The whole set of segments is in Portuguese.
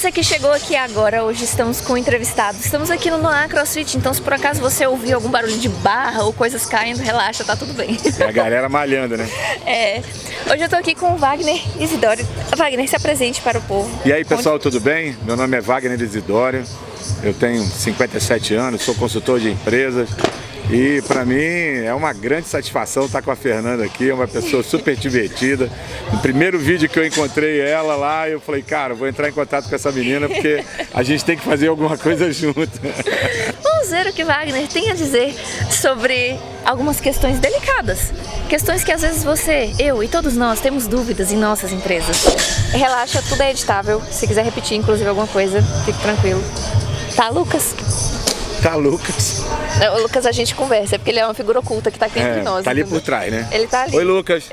você que chegou aqui agora, hoje estamos com um entrevistado. Estamos aqui no Noah CrossFit, então se por acaso você ouvir algum barulho de barra ou coisas caindo, relaxa, tá tudo bem. É a galera malhando, né? É. Hoje eu tô aqui com o Wagner Isidório. Wagner, se apresente para o povo. E aí, pessoal, tudo bem? Meu nome é Wagner Isidório, eu tenho 57 anos, sou consultor de empresas. E para mim é uma grande satisfação estar com a Fernanda aqui, é uma pessoa super divertida. No primeiro vídeo que eu encontrei ela lá, eu falei, cara, vou entrar em contato com essa menina porque a gente tem que fazer alguma coisa junto. Vamos ver o que Wagner tem a dizer sobre algumas questões delicadas. Questões que às vezes você, eu e todos nós temos dúvidas em nossas empresas. Relaxa, tudo é editável. Se quiser repetir, inclusive, alguma coisa, fique tranquilo. Tá, Lucas? Tá, Lucas. O Lucas a gente conversa, porque ele é uma figura oculta que tá aqui entre nós. Tá ali entendeu? por trás, né? Ele tá ali. Oi, Lucas.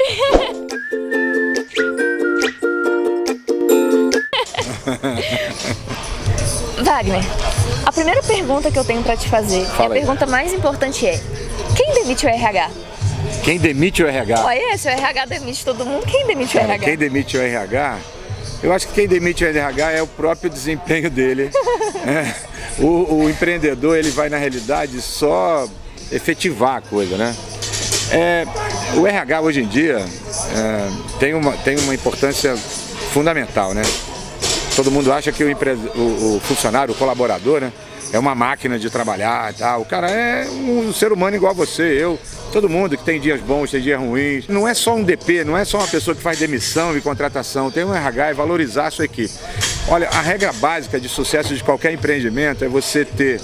Wagner, a primeira pergunta que eu tenho pra te fazer, e a pergunta mais importante é: quem demite o RH? Quem demite o RH? Olha, se o RH demite todo mundo, quem demite o RH? Quem demite o RH? Eu acho que quem demite o RH é o próprio desempenho dele. O empreendedor, ele vai na realidade só efetivar a coisa, né? O RH hoje em dia tem uma importância fundamental, né? Todo mundo acha que o funcionário, o colaborador, né, é uma máquina de trabalhar e tal. O cara é um ser humano igual a você, eu, todo mundo que tem dias bons, tem dias ruins. Não é só um DP, não é só uma pessoa que faz demissão e contratação. Tem um RH, é valorizar a sua equipe. Olha, a regra básica de sucesso de qualquer empreendimento é você ter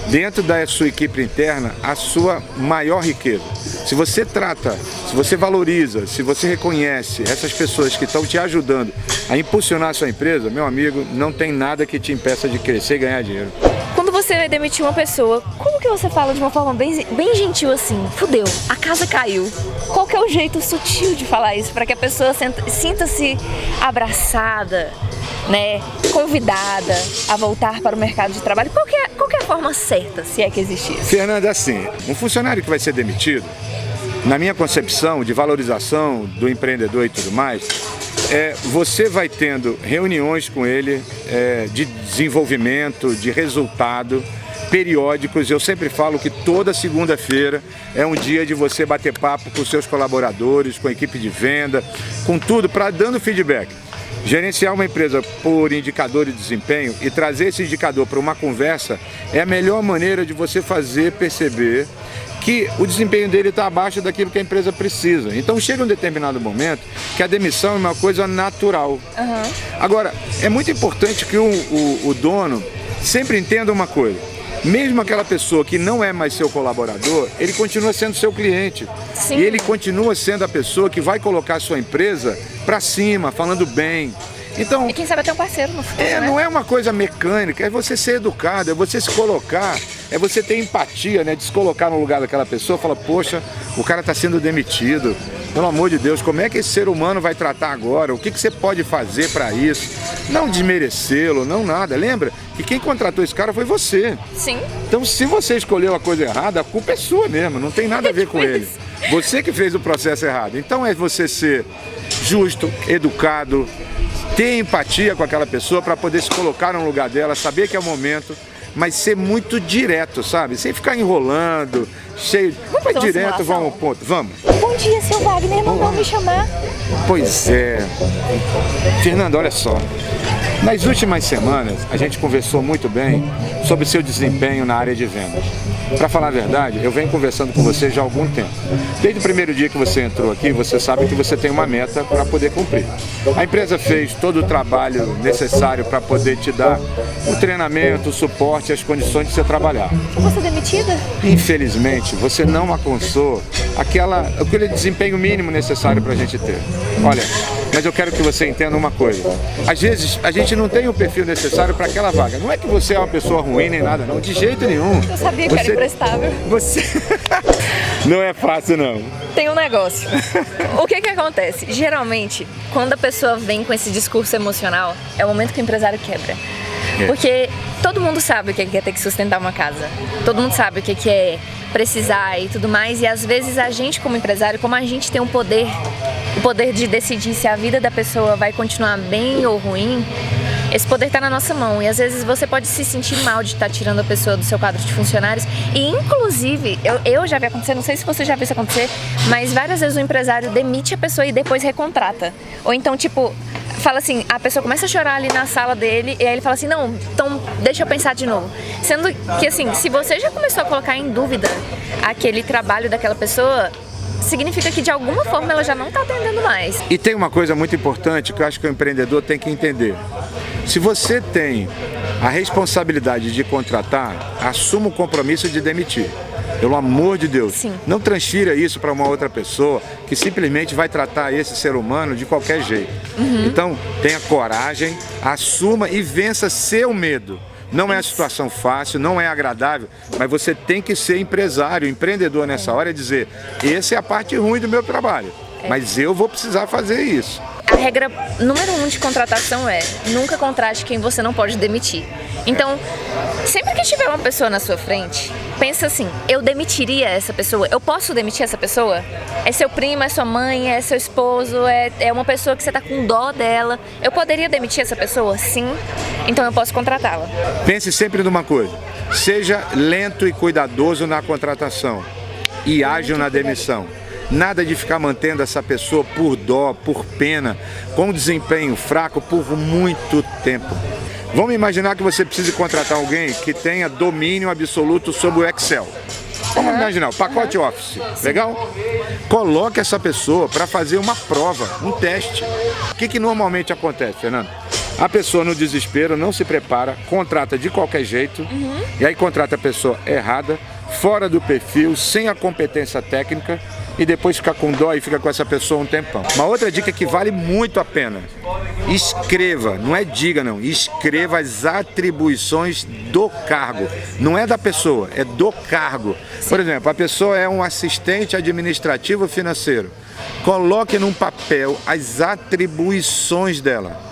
dentro da sua equipe interna a sua maior riqueza. Se você trata, se você valoriza, se você reconhece essas pessoas que estão te ajudando a impulsionar a sua empresa, meu amigo, não tem nada que te impeça de crescer e ganhar dinheiro. Quando você vai demitir uma pessoa, como que você fala de uma forma bem gentil assim? Fudeu, a casa caiu. Qual que é o jeito sutil de falar isso para que a pessoa sinta-se abraçada, né, convidada a voltar para o mercado de trabalho? Qual que é a forma certa, se é que existe isso? Fernanda, assim, um funcionário que vai ser demitido, na minha concepção de valorização do empreendedor e tudo mais, você vai tendo reuniões com ele de desenvolvimento, de resultado, periódicos. Eu sempre falo que toda segunda-feira é um dia de você bater papo com os seus colaboradores, com a equipe de venda, com tudo, para dando feedback. Gerenciar uma empresa por indicador de desempenho e trazer esse indicador para uma conversa é a melhor maneira de você fazer perceber que o desempenho dele está abaixo daquilo que a empresa precisa. Então chega um determinado momento que a demissão é uma coisa natural. Agora, é muito importante que o dono sempre entenda uma coisa. Mesmo aquela pessoa que não é mais seu colaborador, ele continua sendo seu cliente. Sim. E ele continua sendo a pessoa que vai colocar a sua empresa para cima, falando bem. Então, e quem sabe até um parceiro no futuro, né? Não é uma coisa mecânica, é você ser educado, é você se colocar, é você ter empatia, né? De se colocar no lugar daquela pessoa, fala, poxa, o cara está sendo demitido, pelo amor de Deus, como é que esse ser humano vai tratar agora? O que você pode fazer para isso? Não desmerecê-lo, não nada. Lembra que quem contratou esse cara foi você. Sim. Então, se você escolheu a coisa errada, a culpa é sua mesmo, não tem nada a ver com ele. Você que fez o processo errado. Então é você ser justo, educado, ter empatia com aquela pessoa para poder se colocar no lugar dela, saber que é o momento, mas ser muito direto, sabe? Sem ficar enrolando, cheio. Vai direto, vamos ao ponto. Vamos. Bom dia, seu Wagner, mandou me chamar. Pois é. Fernanda, olha só. Nas últimas semanas, a gente conversou muito bem sobre o seu desempenho na área de vendas. Para falar a verdade, eu venho conversando com você já há algum tempo. Desde o primeiro dia que você entrou aqui, você sabe que você tem uma meta para poder cumprir. A empresa fez todo o trabalho necessário para poder te dar o treinamento, o suporte e as condições de você trabalhar. Você demitida? Infelizmente, você não alcançou aquele desempenho mínimo necessário para a gente ter. Olha, mas eu quero que você entenda uma coisa. Às vezes, a gente não tem o perfil necessário para aquela vaga. Não é que você é uma pessoa ruim nem nada, não. De jeito nenhum. Eu sabia que era imprestável. Você... Não é fácil, não. Tem um negócio. O que acontece? Geralmente, quando a pessoa vem com esse discurso emocional, é o momento que o empresário quebra. Porque todo mundo sabe o que é ter que sustentar uma casa. Todo mundo sabe o que é precisar e tudo mais. E às vezes a gente, como empresário, como a gente tem o poder de decidir se a vida da pessoa vai continuar bem ou ruim, Esse poder está na nossa mão e às vezes você pode se sentir mal de estar tirando a pessoa do seu quadro de funcionários e inclusive, eu já vi acontecer, não sei se você já viu isso acontecer, mas várias vezes o empresário demite a pessoa e depois recontrata. Ou então, tipo, fala assim, a pessoa começa a chorar ali na sala dele e aí ele fala assim, não, então deixa eu pensar de novo. Sendo que assim, se você já começou a colocar em dúvida aquele trabalho daquela pessoa, significa que de alguma forma ela já não está atendendo mais. E tem uma coisa muito importante que eu acho que o empreendedor tem que entender. Se você tem a responsabilidade de contratar, assuma o compromisso de demitir. Pelo amor de Deus, Sim. Não transfira isso para uma outra pessoa que simplesmente vai tratar esse ser humano de qualquer jeito. Então, tenha coragem, assuma e vença seu medo. Não é a situação fácil, não é agradável, mas você tem que ser empresário, empreendedor nessa hora e dizer, essa é a parte ruim do meu trabalho, mas eu vou precisar fazer isso. A regra número 1 de contratação é nunca contrate quem você não pode demitir. Então, sempre que tiver uma pessoa na sua frente, pensa assim, eu demitiria essa pessoa? Eu posso demitir essa pessoa? É seu primo, é sua mãe, é seu esposo, é uma pessoa que você tá com dó dela. Eu poderia demitir essa pessoa? Sim. Então eu posso contratá-la. Pense sempre numa coisa, seja lento e cuidadoso na contratação e ágil na demissão. Nada de ficar mantendo essa pessoa por dó, por pena, com desempenho fraco por muito tempo. Vamos imaginar que você precise contratar alguém que tenha domínio absoluto sobre o Excel. Vamos imaginar, o pacote Office, legal? Coloque essa pessoa para fazer uma prova, um teste. O que normalmente acontece, Fernando? A pessoa no desespero não se prepara, contrata de qualquer jeito, e aí contrata a pessoa errada, fora do perfil, sem a competência técnica, e depois fica com dó e fica com essa pessoa um tempão. Uma outra dica que vale muito a pena, escreva, não é diga não, escreva as atribuições do cargo, não é da pessoa, é do cargo. Por exemplo, a pessoa é um assistente administrativo financeiro, coloque num papel as atribuições dela.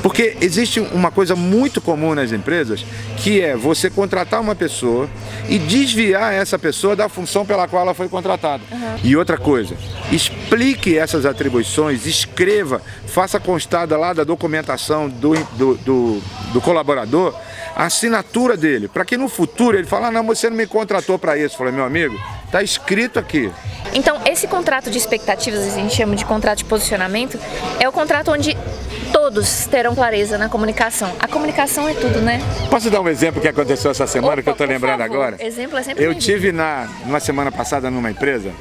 Porque existe uma coisa muito comum nas empresas, que é você contratar uma pessoa e desviar essa pessoa da função pela qual ela foi contratada. E outra coisa, explique essas atribuições, escreva, faça constada lá da documentação do colaborador, a assinatura dele, para que no futuro ele fale, não, você não me contratou para isso. Eu falei, meu amigo, está escrito aqui. Então, esse contrato de expectativas, a gente chama de contrato de posicionamento, é o contrato onde todos terão clareza na comunicação. A comunicação é tudo, né? Posso dar um exemplo que aconteceu essa semana, Opa, que eu estou lembrando favor. agora? Exemplo é sempre Eu bem-vindo. tive numa semana passada numa empresa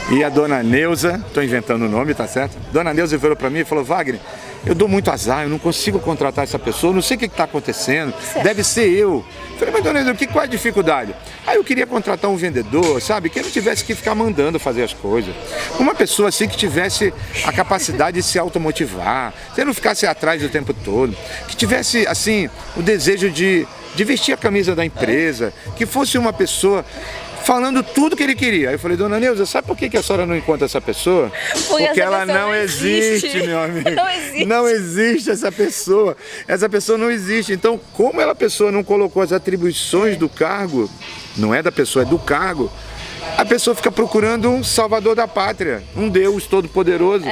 e a dona Neuza, estou inventando o nome, tá certo? Dona Neuza virou para mim e falou, Wagner, eu dou muito azar, eu não consigo contratar essa pessoa, não sei o que está acontecendo, deve ser eu. Falei, mas dona Neuza, qual é a dificuldade? Eu queria contratar um vendedor, sabe, que não tivesse que ficar mandando fazer as coisas. Uma pessoa assim que tivesse a capacidade de se automotivar, que não ficasse atrás o tempo todo, que tivesse, assim, o desejo de vestir a camisa da empresa, que fosse uma pessoa falando tudo que ele queria. Aí eu falei, dona Neuza, sabe por que a senhora não encontra essa pessoa? Porque ela não existe, meu amigo. Não existe. Não existe essa pessoa. Essa pessoa não existe. Então, como a pessoa não colocou as atribuições do cargo, não é da pessoa, é do cargo, a pessoa fica procurando um salvador da pátria, um Deus todo-poderoso,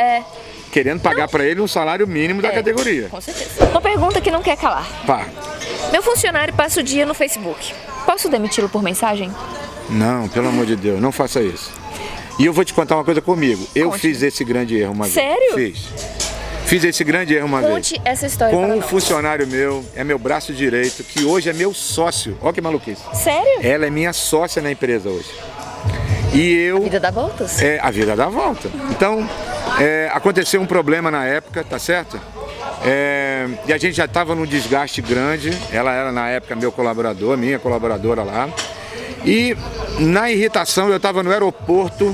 querendo pagar para ele um salário mínimo da categoria. Com certeza. Uma pergunta que não quer calar. Pá. Meu funcionário passa o dia no Facebook. Posso demiti-lo por mensagem? Não, pelo amor de Deus, não faça isso. E eu vou te contar uma coisa comigo. Eu fiz esse grande erro uma vez. Sério? Fiz esse grande erro uma vez. Conte essa história Com para um nós. funcionário meu, é meu braço direito, que hoje é meu sócio. Olha que maluquice. Sério? Ela é minha sócia na empresa hoje. E eu... A vida dá voltas? A vida dá volta. Então, aconteceu um problema na época, tá certo? E a gente já estava num desgaste grande. Ela era na época minha colaboradora lá. E na irritação eu estava no aeroporto,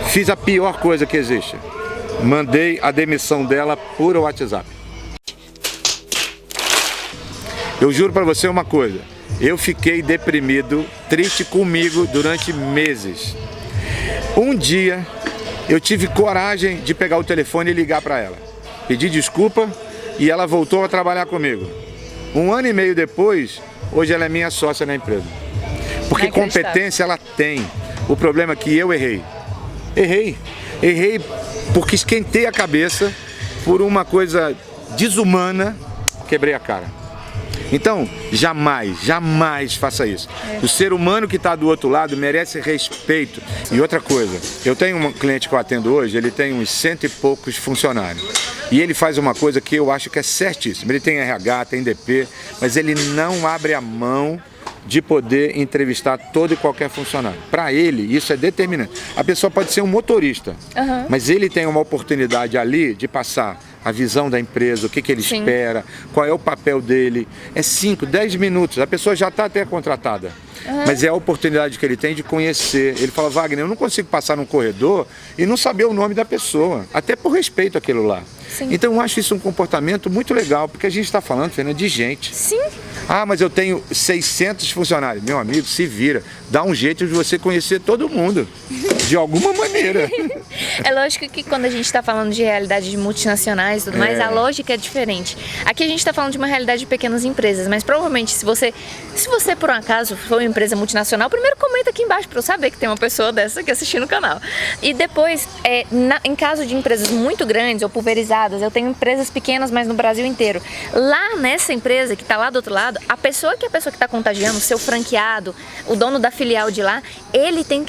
fiz a pior coisa que existe. Mandei a demissão dela por WhatsApp. Eu juro para você uma coisa, eu fiquei deprimido, triste comigo durante meses. Um dia eu tive coragem de pegar o telefone e ligar para ela. Pedi desculpa e ela voltou a trabalhar comigo. 1 ano e meio depois, hoje ela é minha sócia na empresa. Porque competência ela tem. O problema é que eu errei. Errei porque esquentei a cabeça por uma coisa desumana quebrei a cara. Então, jamais faça isso. O ser humano que está do outro lado merece respeito. E outra coisa, eu tenho um cliente que eu atendo hoje, ele tem uns 100 e poucos funcionários. E ele faz uma coisa que eu acho que é certíssima. Ele tem RH, tem DP, mas ele não abre a mão de poder entrevistar todo e qualquer funcionário. Para ele, isso é determinante. A pessoa pode ser um motorista, mas ele tem uma oportunidade ali de passar a visão da empresa, o que ele espera, qual é o papel dele. É 5, 10 minutos, a pessoa já está até contratada. Mas é a oportunidade que ele tem de conhecer. Ele fala, Wagner, eu não consigo passar num corredor e não saber o nome da pessoa, até por respeito àquilo lá. Sim. Então eu acho isso um comportamento muito legal, porque a gente está falando, Fernanda, de gente. Sim. Ah, mas eu tenho 600 funcionários. Meu amigo, se vira. Dá um jeito de você conhecer todo mundo, de alguma maneira. É lógico que quando a gente está falando de realidade de multinacionais e tudo mais, a lógica é diferente. Aqui a gente está falando de uma realidade de pequenas empresas, mas provavelmente se você por um acaso for uma empresa multinacional, primeiro comenta aqui embaixo para eu saber que tem uma pessoa dessa aqui assistindo o canal. E depois, em caso de empresas muito grandes ou pulverizadas, eu tenho empresas pequenas, mas no Brasil inteiro. Lá nessa empresa que está lá do outro lado, a pessoa que está contagiando, o seu franqueado, o dono da filial de lá, ele tem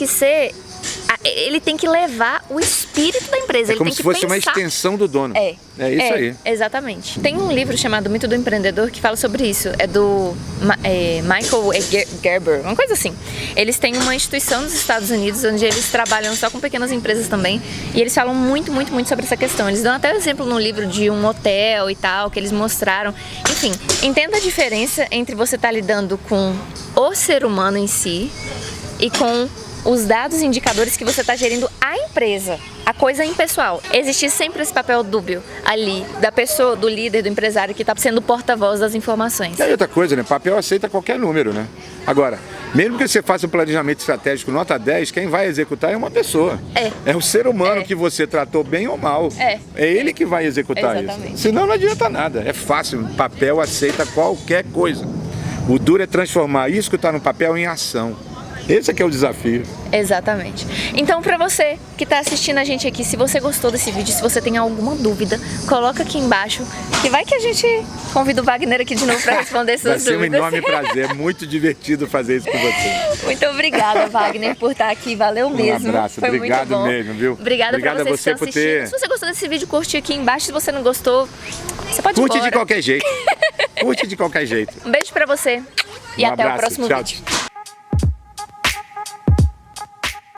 que levar o espírito da empresa. É como se fosse uma extensão do dono. É isso aí. Exatamente. Tem um livro chamado Mito do Empreendedor que fala sobre isso. É do Michael Gerber, uma coisa assim. Eles têm uma instituição nos Estados Unidos onde eles trabalham só com pequenas empresas também. E eles falam muito sobre essa questão. Eles dão até um exemplo no livro de um hotel e tal, que eles mostraram. Enfim, entenda a diferença entre você estar lidando com o ser humano em si e com os dados e indicadores que você está gerindo a empresa, a coisa impessoal. Existe sempre esse papel dúbio ali, da pessoa, do líder, do empresário que está sendo porta-voz das informações. E outra coisa, né? Papel aceita qualquer número, né? Agora, mesmo que você faça um planejamento estratégico nota 10, quem vai executar é uma pessoa. É o ser humano que você tratou bem ou mal. É ele que vai executar isso. Senão não adianta nada. É fácil, papel aceita qualquer coisa. O duro é transformar isso que está no papel em ação. Esse aqui é o desafio. Exatamente. Então, para você que está assistindo a gente aqui, se você gostou desse vídeo, se você tem alguma dúvida, coloca aqui embaixo, que vai que a gente convida o Wagner aqui de novo para responder suas dúvidas. Vai ser um enorme prazer, é muito divertido fazer isso com você. Muito obrigada, Wagner, por estar aqui, valeu mesmo. Um abraço, foi obrigado muito bom. Mesmo, viu? Obrigada para vocês que estão assistindo. Se você gostou desse vídeo, curte aqui embaixo. Se você não gostou, você pode ir embora. Curte de qualquer jeito. Curte de qualquer jeito. Um beijo para você e até o próximo vídeo.